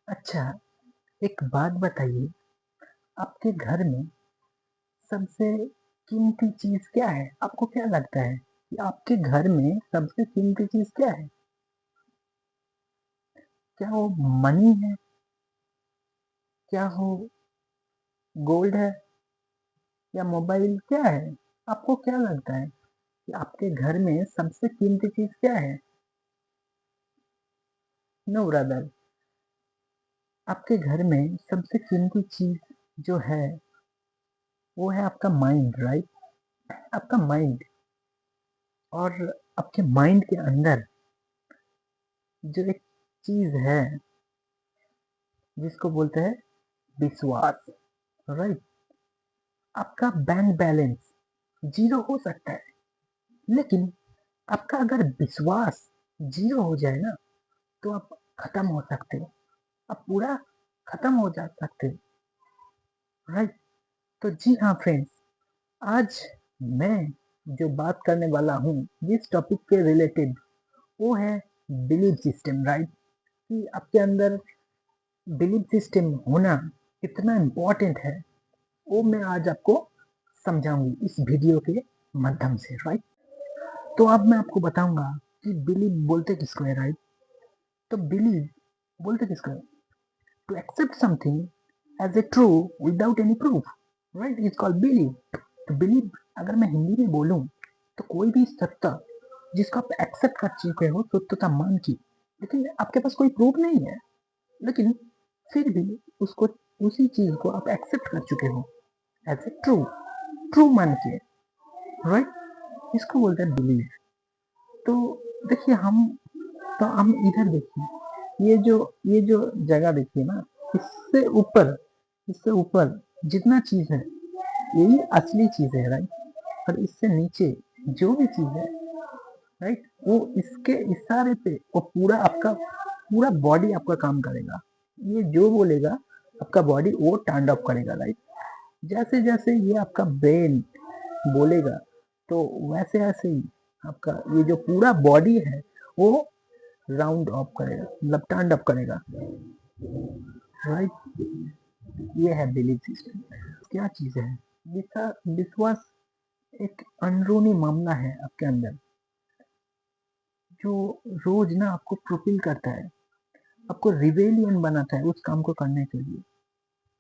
अच्छा, एक बात बताइए, आपके घर में सबसे कीमती चीज़ क्या है? आपको क्या लगता है कि आपके घर में सबसे कीमती चीज़ क्या है? क्या वो मनी है? क्या वो गोल्ड है या मोबाइल क्या है? आपको क्या लगता है कि आपके घर में सबसे कीमती चीज़ क्या है? नो ब्रदर, आपके घर में सबसे कीमती चीज़ जो है, वो है आपका माइंड, राइट? आपका माइंड। और आपके माइंड के अंदर जो एक चीज़ है जिसको बोलते हैं विश्वास, राइट? आपका बैंक बैलेंस ज़ीरो हो सकता है, लेकिन आपका अगर विश्वास ज़ीरो हो जाए ना, तो आप खत्म हो सकते हो, आप पूरा खत्म हो जा सकते हो, राइट? तो जी हाँ फ्रेंड्स, आज मैं जो बात करने वाला हूँ जिस टॉपिक के रिलेटेड, वो है बिलीफ सिस्टम, राइट? कि आपके अंदर बिलीफ सिस्टम होना कितना इम्पोर्टेंट है, वो मैं आज आपको समझाऊंगी इस वीडियो के माध्यम से, राइट? तो अब मैं आपको बताऊंगा कि बिलीव बोलते किसको है, राइट? तो बिलीव बोलते किसको है? To accept something as a true without any proof, right? Is called believe. तो बिलीव अगर मैं हिंदी में बोलूं तो कोई भी सत्ता जिसको आप एक्सेप्ट कर चुके हो, सत्यता मान की, लेकिन आपके पास कोई प्रूफ नहीं है, लेकिन फिर भी उसको, उसी चीज को आप एक्सेप्ट कर चुके हो एज ए ट्रू, ट्रू मान के, राइट? इसको बोलते हैं बिलीव। तो देखिए हम इधर देखिए, ये जो जगह देखिए ना, इससे ऊपर, इससे ऊपर जितना चीज है, यही असली चीज है, राइट? और इससे नीचे जो भी चीज है, राइट, वो इसके इशारे पे वो पूरा आपका, पूरा बॉडी आपका काम करेगा। ये जो बोलेगा आपका बॉडी वो टर्न अप करेगा, राइट? जैसे जैसे ये आपका ब्रेन बोलेगा, तो वैसे वैसे ही आपका ये जो पूरा बॉडी है वो राउंड ऑफ करेगा, मतलब टर्न अप करेगा, राइट? ये है बिलीफ सिस्टम। क्या चीज है? विश्वास एक अंदरूनी मामला है आपके अंदर, जो रोज ना आपको प्रोपिल करता है, आपको रिवेलियन बनाता है उस काम को करने के लिए।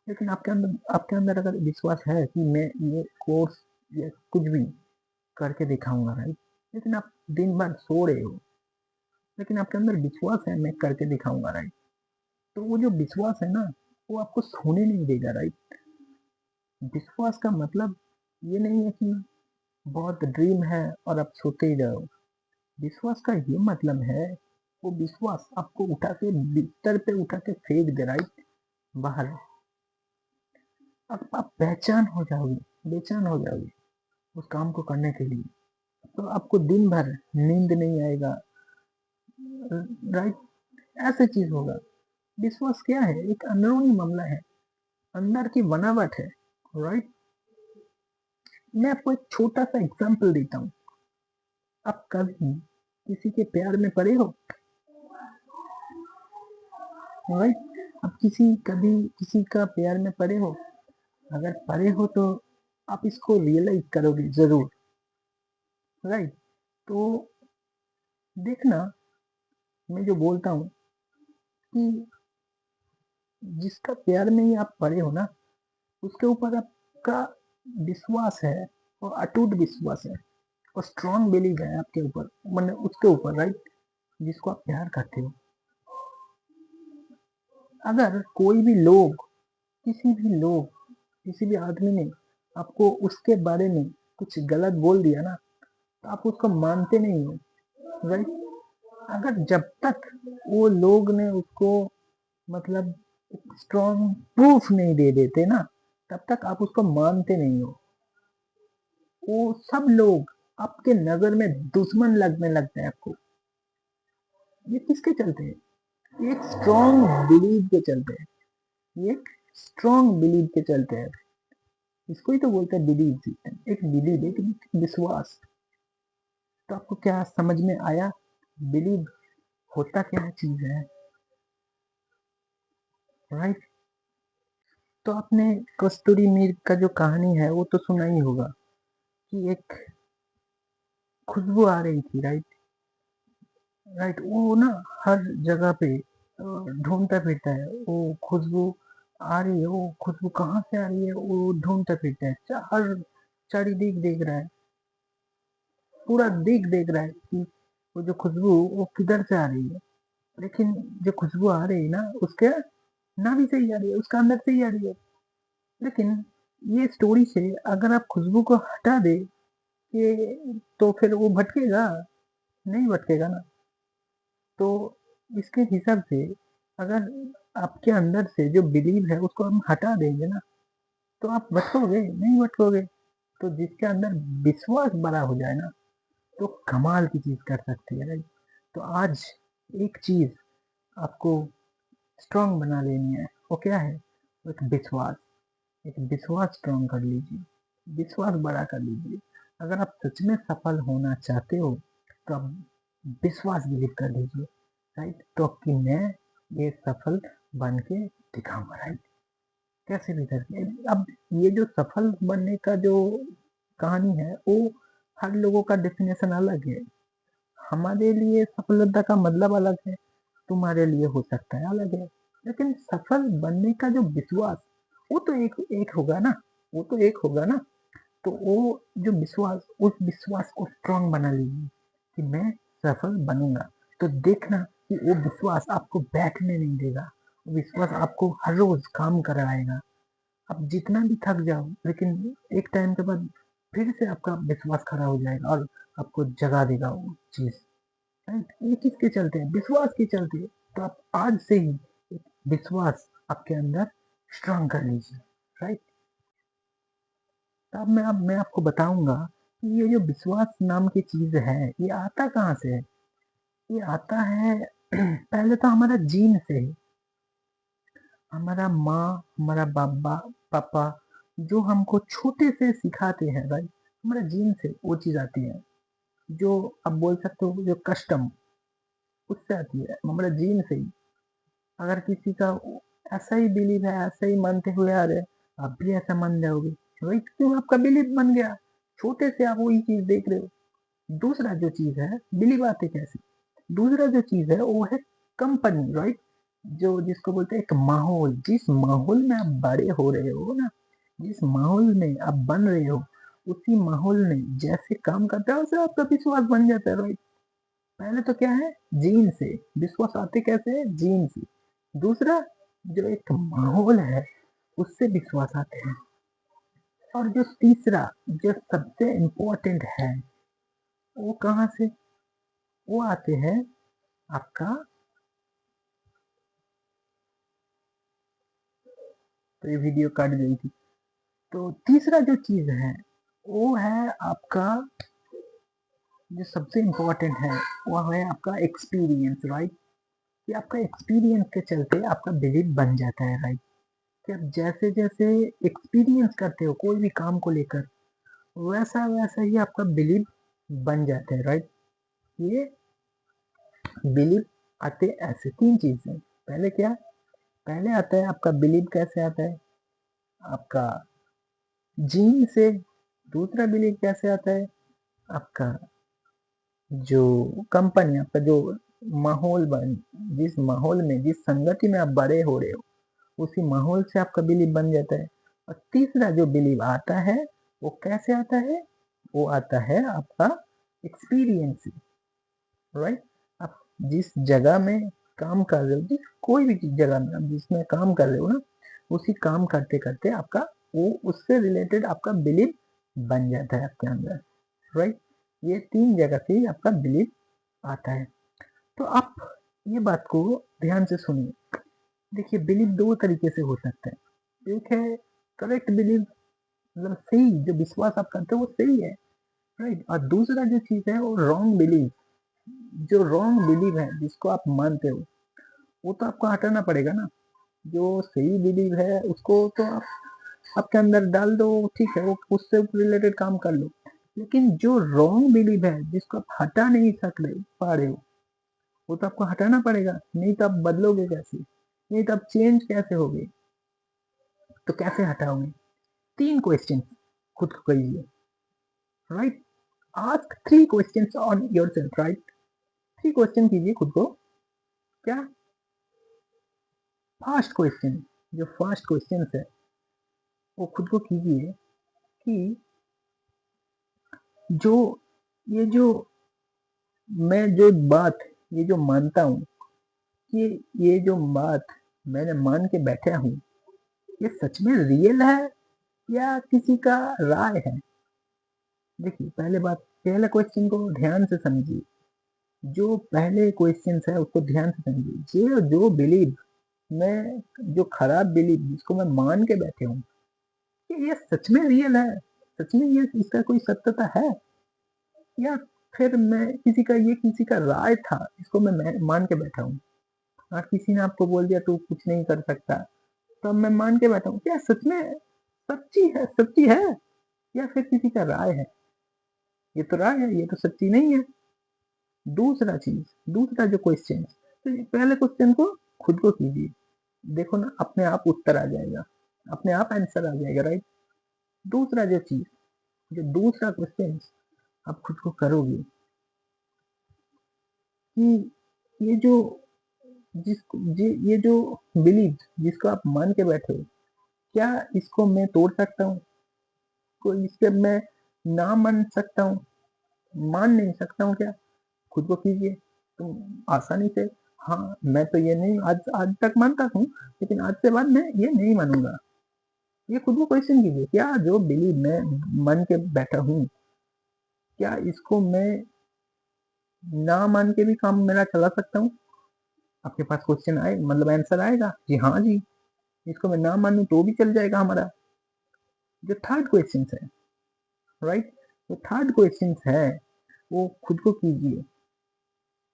लेकिन आपके अंदर अगर विश्वास है कि मैं ये कोर्स या कुछ भी करके दिखाऊंगा, राइट? लेकिन आप दिन भर सो रहे हो, लेकिन आपके अंदर विश्वास है मैं करके दिखाऊंगा, राइट? तो वो जो विश्वास है ना, वो आपको सोने नहीं देगा, राइट? विश्वास का मतलब ये नहीं है कि बहुत ड्रीम है और आप सोते ही रहो। विश्वास का ये मतलब है, वो विश्वास आपको उठा के बिस्तर पे उठा के फेंक दे, राइट, बाहर। अब आप बेचैन हो जाओगे उस काम को करने के लिए। तो आपको दिन भर नींद नहीं आएगा, राइट? ऐसे चीज होगा। विश्वास क्या है? एक अंदरूनी मामला है, अंदर की बनावट है, राइट? मैं आपको एक छोटा सा एग्जांपल देता हूँ। आप कभी किसी के प्यार में पड़े हो, राइट? आप कभी किसी का प्यार में पड़े हो? अगर पड़े हो तो आप इसको रियलाइज करोगे जरूर, राइट? तो देखना, मैं जो बोलता हूँ कि जिसका प्यार में ही आप पड़े हो ना, उसके ऊपर आपका विश्वास है, और अटूट विश्वास है, और स्ट्रॉन्ग बिलीव है आपके ऊपर, मतलब उसके ऊपर, राइट? जिसको आप प्यार करते हो। अगर कोई भी लोग, किसी भी आदमी ने आपको उसके बारे में कुछ गलत बोल दिया ना, तो आप उसको मानते नहीं हो, राइट? अगर जब तक वो लोग ने उसको, मतलब स्ट्रॉन्ग प्रूफ नहीं दे देते ना, तब तक आप उसको मानते नहीं हो। वो सब लोग आपके नजर में दुश्मन लगने लगते हैं आपको। ये किसके चलते हैं? ये एक स्ट्रॉन्ग बिलीव के चलते हैं, ये एक स्ट्रॉन्ग बिलीव के चलते हैं। इसको ही तो बोलते हैं बिलीव सिस्टम, एक बिलीव, एक विश्वास। तो आपको क्या समझ में आया? बिलीव होता क्या चीज है? राइट। तो आपने कस्तूरी मीर का जो कहानी है वो तो सुना ही होगा कि एक खुशबू आ रही थी, राइट। राइट, वो ना हर जगह पे ढूंढता फिरता है वो खुशबू आ रही है, वो खुशबू कहाँ से आ रही है वो ढूंढता फिरता है, हर चारी दिख देख रहा है, पूरा दिख देख रहा है कि वो जो खुशबू वो किधर से आ रही है। लेकिन जो खुशबू आ रही है ना उसके नाभि से ही आ रही है, उसका अंदर से ही आ रही है। लेकिन ये स्टोरी से अगर आप खुशबू को हटा दे कि तो फिर वो भटकेगा, नहीं भटकेगा ना। तो इसके हिसाब से अगर आपके अंदर से जो बिलीव है उसको हम हटा देंगे ना तो आप भटकोगे नहीं, भटकोगे। तो जिसके अंदर विश्वास बड़ा हो जाए ना तो कमाल की चीज कर सकती है, राइट। तो आज एक चीज आपको स्ट्रांग बना लेनी है, वो क्या है? एक विश्वास। एक विश्वास स्ट्रांग कर लीजिए, विश्वास बड़ा कर लीजिए। अगर आप सच में सफल होना चाहते हो तो आप विश्वास बिलीव कर लीजिए, राइट। तो कि मैं ये सफल बन के दिखाऊंगा, राइट। कैसे भी करके अब ये जो सफल बनने का जो कहानी है वो हर लोगों का डेफिनेशन अलग है। हमारे लिए सफलता का मतलब अलग है, तुम्हारे लिए हो सकता है अलग है। लेकिन सफल बनने का जो विश्वास वो तो एक होगा ना, वो तो एक होगा ना। तो वो जो विश्वास, उस विश्वास को स्ट्रांग बना लीजिए कि मैं सफल बनूंगा। तो देखना कि वो विश्वास आपको बैठने नहीं देगा, वो विश्वास आपको हर रोज काम कराएगा। आप जितना भी थक जाओ लेकिन एक टाइम के बाद फिर से आपका विश्वास खड़ा हो जाएगा और आपको जगा देगा वो चीज, राइट। ये किसके चलते हैं? विश्वास के चलते। तो आप आज से ही एक विश्वास आपके अंदर स्ट्रांग कर लीजिए, राइट। तो अब मैं आपको बताऊंगा कि ये जो विश्वास नाम की चीज है ये आता कहाँ से है। ये आता है पहले तो हमारा जीन से है। हमारा माँ, हमारा बाबा, पापा जो हमको छोटे से सिखाते हैं, राइट। हमारा जीन से वो चीज आती है, जो आप बोल सकते हो जो कस्टम, उससे आती है हमारा जीन से ही। अगर किसी का ऐसा ही बिलीव है, ऐसा ही मानते हुए आ रहे हैं, आप भी ऐसा मान जाओगे, राइट। क्यों? आपका बिलीव बन गया, छोटे से आप वही चीज देख रहे हो। दूसरा जो चीज है, बिलीव आते कैसे? दूसरा जो चीज है वो है कंपनी, राइट। जो जिसको बोलते हैं एक माहौल, जिस माहौल में आप बड़े हो रहे हो ना, जिस माहौल में आप बन रहे हो, उसी माहौल में जैसे काम करता है वैसे आपका विश्वास बन जाता है, राइट। पहले तो क्या है? जीन से। विश्वास आते कैसे है? जीन से। दूसरा जो एक माहौल है उससे विश्वास आते हैं। और जो तीसरा, जो सबसे इम्पोर्टेंट है, वो कहाँ से? वो आते हैं आपका, तो ये वीडियो कट गई थी। तो तीसरा जो चीज है वो है आपका, जो सबसे इम्पोर्टेंट है वो है आपका एक्सपीरियंस, राइट। कि आपका एक्सपीरियंस के चलते आपका बिलीव बन जाता है, राइट। कि आप जैसे जैसे एक्सपीरियंस करते हो कोई भी काम को लेकर, वैसा वैसा ही आपका बिलीव बन जाता है, राइट। ये बिलीव आते ऐसे तीन चीजें। पहले क्या? पहले आता है आपका बिलीव, कैसे आता है? आपका जीन से। दूसरा बिलीव कैसे आता है? आपका जो कंपनी, आपका जो माहौल बन, जिस माहौल में, जिस संगति में आप बड़े हो रहे हो, उसी माहौल से आपका बिलीव बन जाता है। और तीसरा जो बिलीव आता है वो कैसे आता है? वो आता है आपका एक्सपीरियंस से, राइट। आप जिस जगह में काम कर रहे हो, जिस कोई भी जगह में आप जिसमें काम कर रहे हो ना, उसी काम करते करते आपका वो उससे रिलेटेड आपका बिलीव बन जाता है आपके अंदर, राइट। ये तीन जगह से ही आपका बिलीव आता है। तो आप ये बात को ध्यान से सुनिए। देखिए, बिलीव दो तरीके से हो सकता है। एक है करेक्ट बिलीव, मतलब सही, जो विश्वास आप करते हो वो सही है, राइट। और दूसरा जो चीज है वो रॉन्ग बिलीव। जो रॉन्ग बिलीव है जिसको आप मानते हो वो तो आपको हटाना पड़ेगा ना। जो सही बिलीव है उसको तो आप आपके अंदर डाल दो, ठीक है, वो उससे रिलेटेड काम कर लो। लेकिन जो रॉन्ग बिलीव है जिसको आप हटा नहीं पा रहे हो, वो तो आपको हटाना पड़ेगा, नहीं तो आप बदलोगे कैसे? नहीं तो अब चेंज कैसे होगी, तो कैसे हटाओगे? 3 क्वेश्चन खुद को करिए, right? Ask 3 questions on yourself, right? 3 question कीजिए खुद को। क्या? फर्स्ट क्वेश्चन, जो फर्स्ट क्वेश्चन है वो खुद को कीजिए कि जो ये जो मैं जो बात ये जो मानता हूँ कि ये जो बात मैंने मान के बैठा हूँ, ये सच में रियल है या किसी का राय है? देखिए पहले क्वेश्चन को ध्यान से समझिए। जो पहले क्वेश्चन है उसको ध्यान से समझिए। ये जो बिलीव मैं जो खराब बिलीव जिसको मैं मान के बैठे हूँ, ये सच में रियल है? सच में ये इसका कोई सत्यता है? या फिर मैं किसी का राय था, इसको मैं मान के बैठा हूँ? हाँ, किसी ने आपको बोल दिया तू कुछ नहीं कर सकता, तो अब मैं मान के बैठा हूँ। क्या सच में सच्ची है या फिर किसी का राय है? ये तो राय है, ये तो सच्ची नहीं है। दूसरा जो क्वेश्चन, तो ये पहले क्वेश्चन को खुद को कीजिए, देखो ना अपने आप उत्तर आ जाएगा, अपने आप आंसर आ जाएगा, राइट? दूसरा जो चीज जो दूसरा क्वेश्चन आप खुद को करोगे कि ये जो ये जो बिलीव जिसको आप मान के बैठे हो, क्या इसको मैं तोड़ सकता हूँ? कोई इसके मैं ना मान सकता हूँ? मान नहीं सकता हूँ क्या? खुद को कीजिए तुम आसानी से। हाँ, मैं तो ये नहीं आज आज तक मानता हूँ, लेकिन आज से बाद मैं ये नहीं मानूंगा। ये खुद को क्वेश्चन कीजिए, क्या जो बिलीव मैं मान के बैठा हूँ, क्या इसको मैं ना मान के भी काम मेरा चला सकता हूँ? आपके पास क्वेश्चन आए मतलब आंसर आएगा जी, हाँ जी, इसको मैं ना मानूं तो भी चल जाएगा हमारा। जो थर्ड क्वेश्चन है, राइट, जो थर्ड क्वेश्चन है वो खुद को कीजिए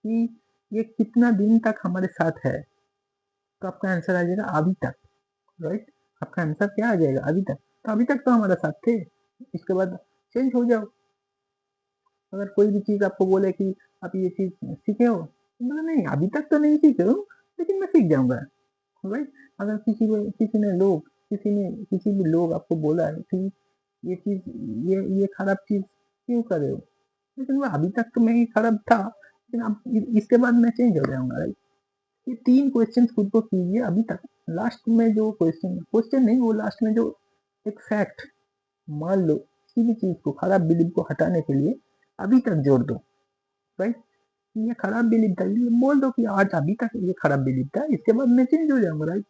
कि ये कितना दिन तक हमारे साथ है? तो आपका आंसर आ जाएगा अभी तक, राइट? आपका आंसर क्या आ जाएगा? अभी तक। तो अभी तक तो हमारे साथ थे, इसके बाद चेंज हो जाओ। अगर कोई भी चीज आपको बोले कि आप ये चीज सीखे हो, तो मतलब नहीं अभी तक तो नहीं सीखे हो, लेकिन मैं सीख जाऊंगा, राइट? अगर किसी भी लोग आपको बोला है कि ये चीज ये खराब चीज क्यों कर रहे हो, लेकिन वो अभी तक तो मैं ही खराब था, लेकिन अब इसके बाद मैं चेंज हो जाऊंगा, राइट? ये 3 क्वेश्चन खुद को कीजिए अभी तक। लास्ट में जो क्वेश्चन नहीं, वो लास्ट में जो एक फैक्ट, मान लो किसी भी चीज को खराब बिलीव को हटाने के लिए अभी तक जोड़ दो, राइट? ये खराब बिलीव था, ये बोल दो कि आज अभी तक ये खराब बिलीव था, इसके बाद मैं चेंज हो जाऊंगा, राइट?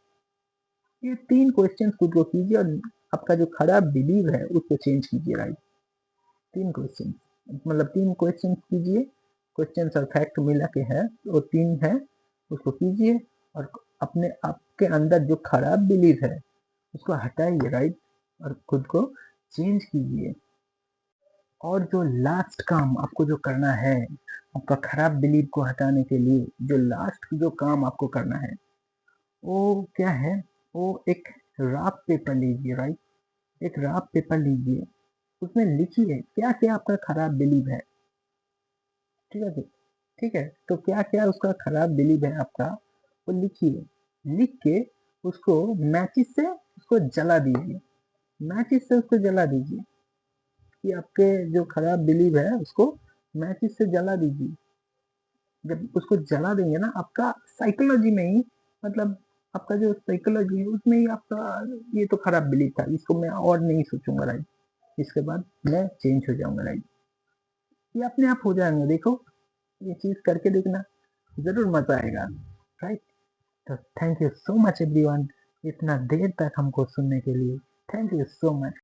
ये 3 क्वेश्चन खुद को कीजिए और आपका जो खराब बिलीव है उसको चेंज कीजिए, राइट? 3 क्वेश्चन, मतलब 3 क्वेश्चन कीजिए, क्वेश्चन और फैक्ट मिला के है वो 3 है, उसको कीजिए और अपने आपके अंदर जो खराब बिलीव है उसको हटाइए, राइट? और खुद को चेंज कीजिए। और जो लास्ट काम आपको जो करना है, आपका खराब बिलीव को हटाने के लिए जो लास्ट जो काम आपको करना है वो क्या है? वो एक रफ पेपर लीजिए, राइट? एक रफ पेपर लीजिए, उसमें लिखिए क्या क्या आपका खराब बिलीव है, ठीक है जी? ठीक है, तो क्या क्या उसका खराब बिलीव है आपका, वो लिखिए। लिख के उसको मैचिस से उसको जला दीजिए, मैचिस से उसको जला दीजिए, कि आपके जो खराब बिलीव है उसको मैचिस से जला दीजिए। जब उसको जला देंगे ना, आपका साइकोलॉजी में ही, मतलब आपका जो साइकोलॉजी है उसमें ही आपका ये तो खराब बिलीव था, इसको मैं और नहीं सोचूंगा, राइट? इसके बाद मैं चेंज हो जाऊंगा, राइट? ये अपने आप हो जाएंगे, देखो ये चीज करके देखना, जरूर मजा आएगा, राइट? तो thank you so much everyone, इतना देर तक हमको सुनने के लिए, थैंक यू सो मच।